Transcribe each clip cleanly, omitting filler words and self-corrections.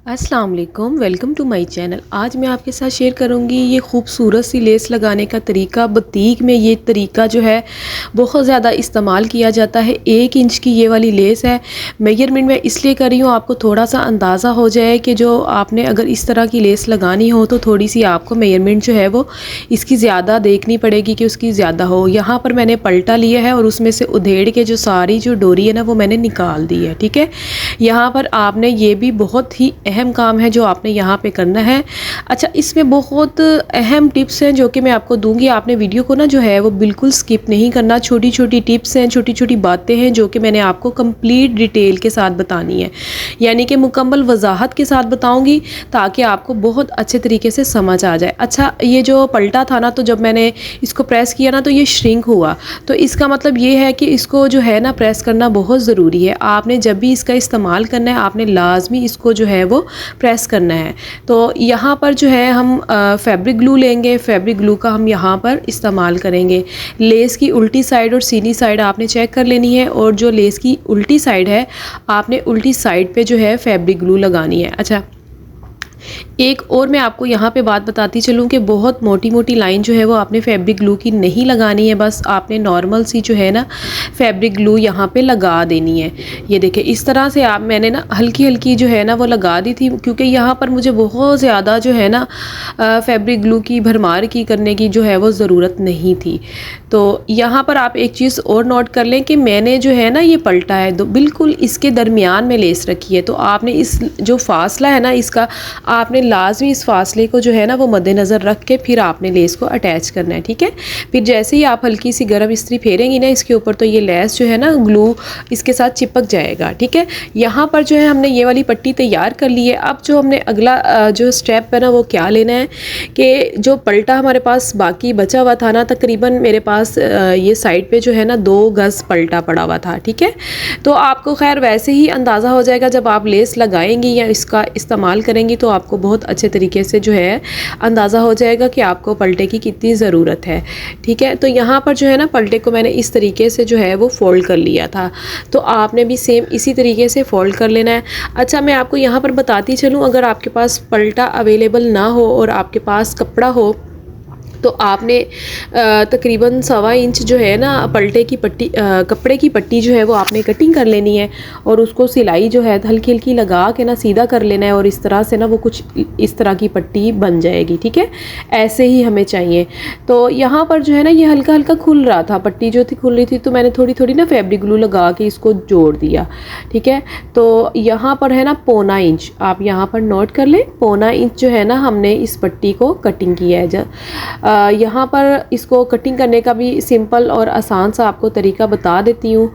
अस्सलाम वालेकुम, welcome to my channel. आज मैं आपके साथ शेयर करूंगी ये खूबसूरत सी लेस लगाने का तरीका। बुटीक में ये तरीका जो है बहुत ज़्यादा इस्तेमाल किया जाता है। 1 इंच की ये वाली लेस है। मेजरमेंट मैं इसलिए कर रही हूँ, आपको थोड़ा सा अंदाज़ा हो जाए कि जो आपने अगर इस तरह की लेस लगानी हो तो थोड़ी सी आपको मेजरमेंट जो है वो इसकी ज़्यादा देखनी पड़ेगी कि उसकी ज़्यादा हो। यहाँ पर मैंने पलटा लिया है और उसमें से उधेड़ के जो सारी जो डोरी है ना वो मैंने निकाल दी है। ठीक है, यहाँ पर आपने ये भी बहुत ही अहम काम है जो आपने यहाँ पे करना है। अच्छा, इसमें बहुत अहम टिप्स हैं जो कि मैं आपको दूंगी। आपने वीडियो को ना जो है वो बिल्कुल स्किप नहीं करना। छोटी छोटी टिप्स हैं, छोटी छोटी बातें हैं जो कि मैंने आपको कंप्लीट डिटेल के साथ बतानी है, यानी कि मुकम्मल वजाहत के साथ बताऊंगी ताकि आपको बहुत अच्छे तरीके से समझ आ जाए। अच्छा, ये जो पलटा था ना, तो जब मैंने इसको प्रेस किया ना तो ये श्रिंक हुआ। तो इसका मतलब ये है कि इसको जो है ना प्रेस करना बहुत ज़रूरी है। आपने जब भी इसका इस्तेमाल करना है आपने लाजमी इसको जो है वो प्रेस करना है। तो यहाँ पर जो है हम फैब्रिक ग्लू लेंगे। फैब्रिक ग्लू का हम यहाँ पर इस्तेमाल करेंगे। लेस की उल्टी साइड और सीधी साइड आपने चेक कर लेनी है, और जो लेस की उल्टी साइड है आपने उल्टी साइड पे जो है फैब्रिक ग्लू लगानी है। अच्छा, एक और मैं आपको यहाँ पे बात बताती चलूँ कि बहुत मोटी मोटी लाइन जो है वो आपने फैब्रिक ग्लू की नहीं लगानी है। बस आपने नॉर्मल सी जो है ना फैब्रिक ग्लू यहाँ पे लगा देनी है। ये देखिए, इस तरह से मैंने ना हल्की हल्की जो है ना वो लगा दी थी, क्योंकि यहाँ पर मुझे बहुत ज़्यादा जो है ना फैब्रिक ग्लू की भरमार की करने की जो है वो ज़रूरत नहीं थी। तो यहाँ पर आप एक चीज़ और नोट कर लें कि मैंने जो है ना ये पलटा है तो बिल्कुल इसके दरमियान में लेस रखी है। तो आपने इस जो फासला है ना इसका आपने लाजमी इस फासले को जो है ना वो मद्देनज़र रख के फिर आपने लेस को अटैच करना है। ठीक है, फिर जैसे ही आप हल्की सी गर्म इस्त्री फेरेंगी ना इसके ऊपर तो ये लेस जो है ना ग्लू इसके साथ चिपक जाएगा। ठीक है, यहाँ पर जो है हमने ये वाली पट्टी तैयार कर ली है। अब जो हमने अगला जो स्टेप है ना वो क्या लेना है कि जो पलटा हमारे पास बाकी बचा हुआ था ना, तकरीबन मेरे पास ये साइड पे जो है ना 2 गज़ पलटा पड़ा हुआ था। ठीक है, तो आपको खैर वैसे ही अंदाज़ा हो जाएगा जब आप लेस लगाएंगी या इसका इस्तेमाल करेंगी तो आपको बहुत अच्छे तरीके से जो है अंदाज़ा हो जाएगा कि आपको पलटे की कितनी ज़रूरत है। ठीक है, तो यहाँ पर जो है ना पलटे को मैंने इस तरीके से जो है वो फ़ोल्ड कर लिया था, तो आपने भी सेम इसी तरीके से फ़ोल्ड कर लेना है। अच्छा, मैं आपको यहाँ पर बताती चलूँ, अगर आपके पास पलटा अवेलेबल ना हो और आपके पास कपड़ा हो तो आपने तकरीबन 1.25 इंच जो है ना पलटे की पट्टी कपड़े की पट्टी जो है वो आपने कटिंग कर लेनी है, और उसको सिलाई जो है हल्की हल्की लगा के ना सीधा कर लेना है, और इस तरह से ना वो कुछ इस तरह की पट्टी बन जाएगी। ठीक है, ऐसे ही हमें चाहिए। तो यहाँ पर जो है ना ये हल्का हल्का खुल रहा था, पट्टी जो थी खुल रही थी, तो मैंने थोड़ी थोड़ी ना फैब्रिक ग्लू लगा के इसको जोड़ दिया। ठीक है, तो यहाँ पर है ना 1.25 इंच आप यहाँ पर नोट कर लें। 1.25 इंच जो है ना हमने इस पट्टी को कटिंग किया है। यहाँ पर इसको कटिंग करने का भी सिंपल और आसान सा आपको तरीका बता देती हूँ।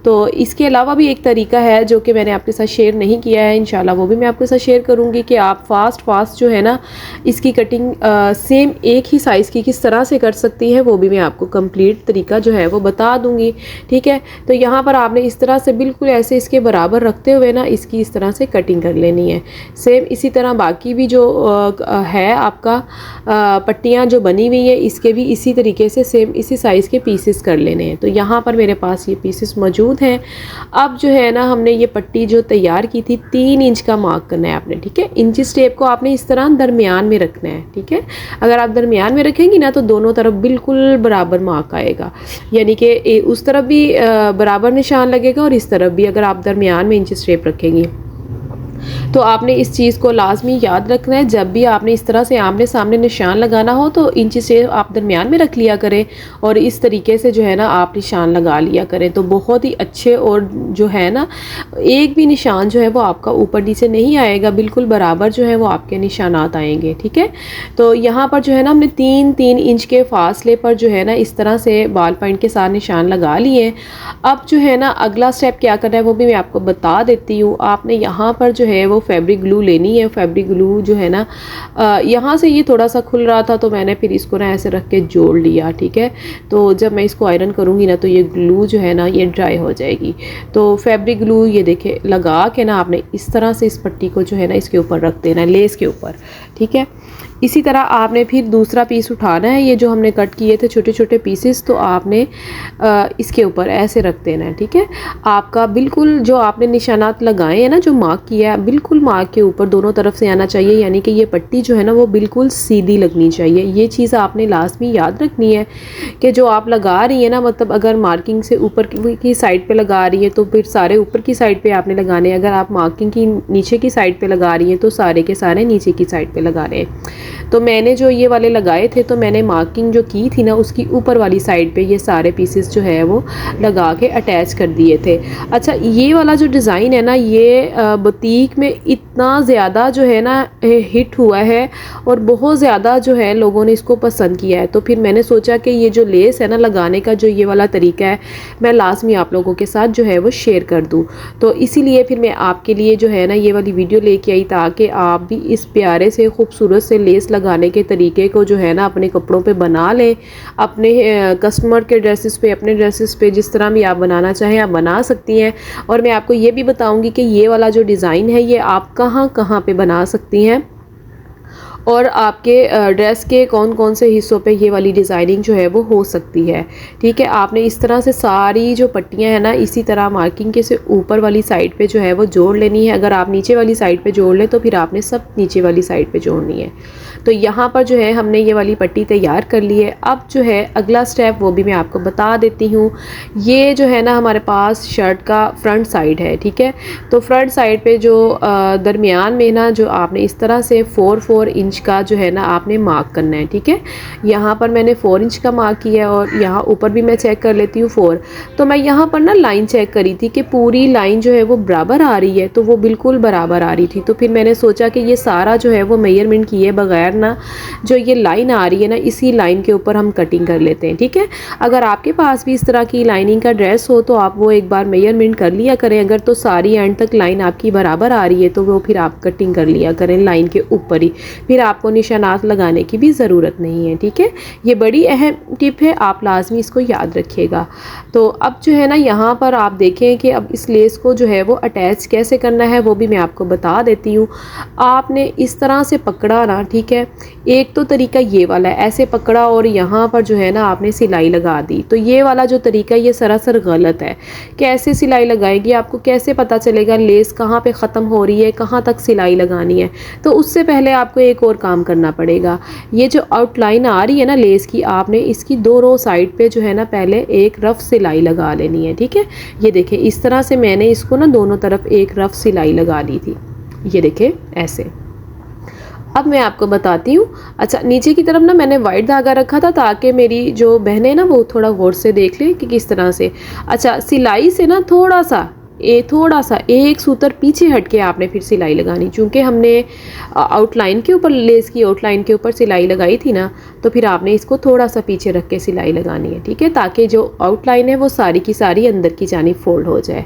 तो इसके अलावा भी एक तरीका है जो कि मैंने आपके साथ शेयर नहीं किया है, इंशाल्लाह वो भी मैं आपके साथ शेयर करूँगी कि आप फास्ट जो है ना इसकी कटिंग सेम एक ही साइज़ की किस तरह से कर सकती हैं, वो भी मैं आपको कंप्लीट तरीका जो है वो बता दूँगी। ठीक है, तो यहाँ पर आपने इस तरह से बिल्कुल ऐसे इसके बराबर रखते हुए ना इसकी इस तरह से कटिंग कर लेनी है। सेम इसी तरह बाकी भी जो है आपका पट्टियाँ जो बनी हुई है इसके भी इसी तरीके से सेम इसी साइज़ के पीसेस कर लेने हैं। तो यहाँ पर मेरे पास ये पीसेस मौजूद हैं। अब जो है ना हमने ये पट्टी जो तैयार की थी 3 इंच का मार्क करना है आपने। ठीक है, इंची टेप को आपने इस तरह दरमियान में रखना है। ठीक है, अगर आप दरमियान में रखेंगी ना तो दोनों तरफ बिल्कुल बराबर मार्क आएगा, यानी कि उस तरफ भी बराबर निशान लगेगा और इस तरफ भी, अगर आप दरमियान में इंची टेप रखेंगी। तो आपने इस चीज़ को लाजमी याद रखना है, जब भी आपने इस तरह से आमने सामने निशान लगाना हो तो इंची से आप दरमियान में रख लिया करें और इस तरीके से जो है ना आप निशान लगा लिया करें, तो बहुत ही अच्छे, और जो है ना एक भी निशान जो है वो आपका ऊपर नीचे नहीं आएगा, बिल्कुल बराबर जो है वो आपके निशानात आएंगे। ठीक है, तो यहाँ पर जो है ना हमने 3-3 इंच के फासले पर जो है ना इस तरह से बॉल पॉइंट के साथ निशान लगा लिए। अब जो है ना अगला स्टेप क्या करना है वो भी मैं आपको बता देती हूँ। आपने यहाँ पर जो है वो फैब्रिक ग्लू लेनी है। फैब्रिक ग्लू जो है ना यहाँ से ये थोड़ा सा खुल रहा था तो मैंने फिर इसको ना ऐसे रख के जोड़ लिया। ठीक है, तो जब मैं इसको आयरन करूँगी ना तो ये ग्लू जो है ना ये ड्राई हो जाएगी। तो फैब्रिक ग्लू ये देखे लगा के ना आपने इस तरह से इस पट्टी को जो है ना इसके ऊपर रख देना है, लेस के ऊपर। ठीक है, इसी तरह आपने फिर दूसरा पीस उठाना है, ये जो हमने कट किए थे छोटे छोटे पीसेस, तो आपने इसके ऊपर ऐसे रख देना है। ठीक है, आपका बिल्कुल जो आपने निशानात लगाए हैं ना, जो मार्क किया है, बिल्कुल मार्क के ऊपर दोनों तरफ से आना चाहिए, यानी कि ये पट्टी जो है ना वो बिल्कुल सीधी लगनी चाहिए। ये चीज़ आपने लास्ट में याद रखनी है कि जो आप लगा रही है ना, मतलब अगर मार्किंग से ऊपर की साइड पे लगा रही है तो फिर सारे ऊपर की साइड पे आपने लगाने हैं, अगर आप मार्किंग की नीचे की साइड पे लगा रही हैं तो सारे के सारे नीचे की साइड पे लगा रहे हैं। तो मैंने जो ये वाले लगाए थे तो मैंने मार्किंग जो की थी ना उसकी ऊपर वाली साइड पे ये सारे पीसेस जो है वो लगा के अटैच कर दिए थे। अच्छा, ये वाला जो डिज़ाइन है ना, ये बुटीक में इतना ज़्यादा जो है ना हिट हुआ है और बहुत ज़्यादा जो है लोगों ने इसको पसंद किया है। तो फिर मैंने सोचा कि ये जो लेस है ना लगाने का जो ये वाला तरीका है, मैं लाजमी आप लोगों के साथ जो है वो शेयर कर दूँ। तो इसीलिए फिर मैं आपके लिए जो है ना ये वाली वीडियो लेके आई, ताकि आप भी इस प्यारे से खूबसूरत से लेस लगाने के तरीके को जो है ना अपने कपड़ों पे बना लें। अपने कस्टमर के ड्रेसेस पे, अपने ड्रेसेस पे जिस तरह भी आप बनाना चाहें आप बना सकती हैं। और मैं आपको ये भी बताऊंगी कि ये वाला जो डिज़ाइन है ये आप कहाँ कहाँ पे बना सकती हैं और आपके ड्रेस के कौन कौन से हिस्सों पे ये वाली डिज़ाइनिंग जो है वो हो सकती है। ठीक है, आपने इस तरह से सारी जो पट्टियाँ हैं ना इसी तरह मार्किंग के से ऊपर वाली साइड पे जो है वो जोड़ लेनी है। अगर आप नीचे वाली साइड पे जोड़ लें तो फिर आपने सब नीचे वाली साइड पे जोड़नी है। तो यहाँ पर जो है हमने ये वाली पट्टी तैयार कर ली है। अब जो है अगला स्टेप वो भी मैं आपको बता देती हूँ। ये जो है ना हमारे पास शर्ट का फ्रंट साइड है। ठीक है, तो फ्रंट साइड पे जो दरमियान में ना जो आपने इस तरह से 4 इंच का जो है ना आपने मार्क करना है। ठीक है, यहाँ पर मैंने 4 इंच का मार्क किया है और यहाँ ऊपर भी मैं चेक कर लेती हूँ 4। तो मैं यहाँ पर ना लाइन चेक करी थी कि पूरी लाइन जो है वो बराबर आ रही है, तो वो बिल्कुल बराबर आ रही थी। तो फिर मैंने सोचा कि ये सारा जो है वो मेजरमेंट किए बगैर ना जो ये लाइन आ रही है ना इसी लाइन के ऊपर हम कटिंग कर लेते हैं। ठीक है, अगर आपके पास भी इस तरह की लाइनिंग का ड्रेस हो तो आप वो एक बार मेजरमेंट कर लिया करें। अगर तो सारी एंड तक लाइन आपकी बराबर आ रही है तो वो फिर आप कटिंग कर लिया करें लाइन के ऊपर ही, फिर आपको निशानात लगाने की भी ज़रूरत नहीं है। ठीक है, ये बड़ी अहम टिप है, आप लाजमी इसको याद रखिएगा। तो अब जो है ना यहाँ पर आप देखें कि अब इस लेस को जो है वो अटैच कैसे करना है वो भी मैं आपको बता देती हूँ। आपने इस तरह से पकड़ा ना, ठीक है, एक तो तरीका ये वाला है, ऐसे पकड़ा और यहाँ पर जो है ना आपने सिलाई लगा दी। तो ये वाला जो तरीका ये सरासर गलत है। कैसे सिलाई लगाएगी, आपको कैसे पता चलेगा लेस कहाँ पे ख़त्म हो रही है, कहाँ तक सिलाई लगानी है? तो उससे पहले आपको एक और काम करना पड़ेगा। ये जो आउटलाइन आ रही है ना लेस की, आपने इसकी दोनों साइड पे जो है ना पहले एक रफ सिलाई लगा लेनी है। ठीक है, ये देखें इस तरह से मैंने इसको ना दोनों तरफ एक रफ सिलाई लगा ली थी। ये देखें ऐसे। अब मैं आपको बताती हूँ। अच्छा, नीचे की तरफ ना मैंने वाइट धागा रखा था ताकि मेरी जो बहनें ना वो थोड़ा गौर से देख लें कि किस तरह से। अच्छा, सिलाई से ना थोड़ा सा एक सूतर पीछे हट के आपने फिर सिलाई लगानी, चूँकि हमने आउटलाइन के ऊपर लेस की आउटलाइन के ऊपर सिलाई लगाई थी ना, तो फिर आपने इसको थोड़ा सा पीछे रख के सिलाई लगानी है। ठीक है, ताकि जो आउटलाइन है वो सारी की सारी अंदर की जानिब फोल्ड हो जाए।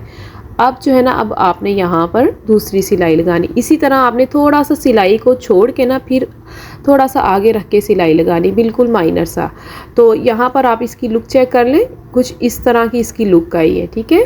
अब जो है ना अब आपने यहाँ पर दूसरी सिलाई लगानी। इसी तरह आपने थोड़ा सा सिलाई को छोड़ के ना फिर थोड़ा सा आगे रख के सिलाई लगानी, बिल्कुल माइनर सा। तो यहाँ पर आप इसकी लुक चेक कर लें, कुछ इस तरह की इसकी लुक आई है। ठीक है,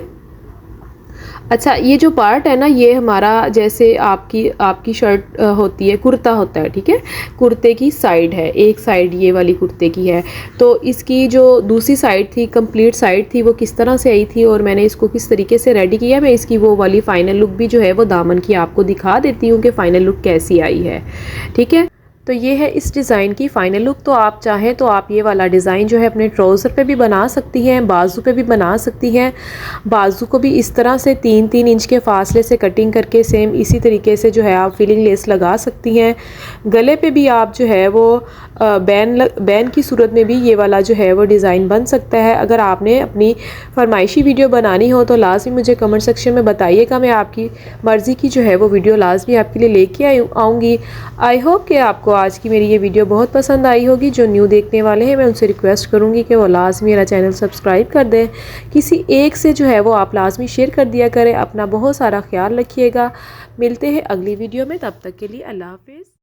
अच्छा, ये जो पार्ट है ना ये हमारा जैसे आपकी शर्ट होती है, कुर्ता होता है। ठीक है, कुर्ते की साइड है, एक साइड ये वाली कुर्ते की है। तो इसकी जो दूसरी साइड थी, कंप्लीट साइड थी, वो किस तरह से आई थी और मैंने इसको किस तरीके से रेडी किया, मैं इसकी वो वाली फ़ाइनल लुक भी जो है वो दामन की आपको दिखा देती हूँ कि फ़ाइनल लुक कैसी आई है। ठीक है, तो ये है इस डिज़ाइन की फ़ाइनल लुक। तो आप चाहें तो आप ये वाला डिज़ाइन जो है अपने ट्राउज़र पे भी बना सकती हैं, बाजू पे भी बना सकती हैं। बाजू को भी इस तरह से 3-3 इंच के फासले से कटिंग करके सेम इसी तरीके से जो है आप फिलिंग लेस लगा सकती हैं। गले पे भी आप जो है वो बैन की सूरत में भी ये वाला जो है वो डिज़ाइन बन सकता है। अगर आपने अपनी फरमाइशी वीडियो बनानी हो तो लाजमी मुझे कमेंट सेक्शन में बताइएगा, मैं आपकी मर्ज़ी की जो है वो वीडियो लाजमी आपके लिए लेके आऊँगी। आई होप कि आपको आज की मेरी ये वीडियो बहुत पसंद आई होगी। जो न्यू देखने वाले हैं मैं उनसे रिक्वेस्ट करूँगी कि वो लाजमी मेरा चैनल सब्सक्राइब कर दें। किसी एक से जो है वो आप लाजमी शेयर कर दिया करें। अपना बहुत सारा ख्याल रखिएगा। मिलते हैं अगली वीडियो में, तब तक के लिए अल्लाह हाफिज़।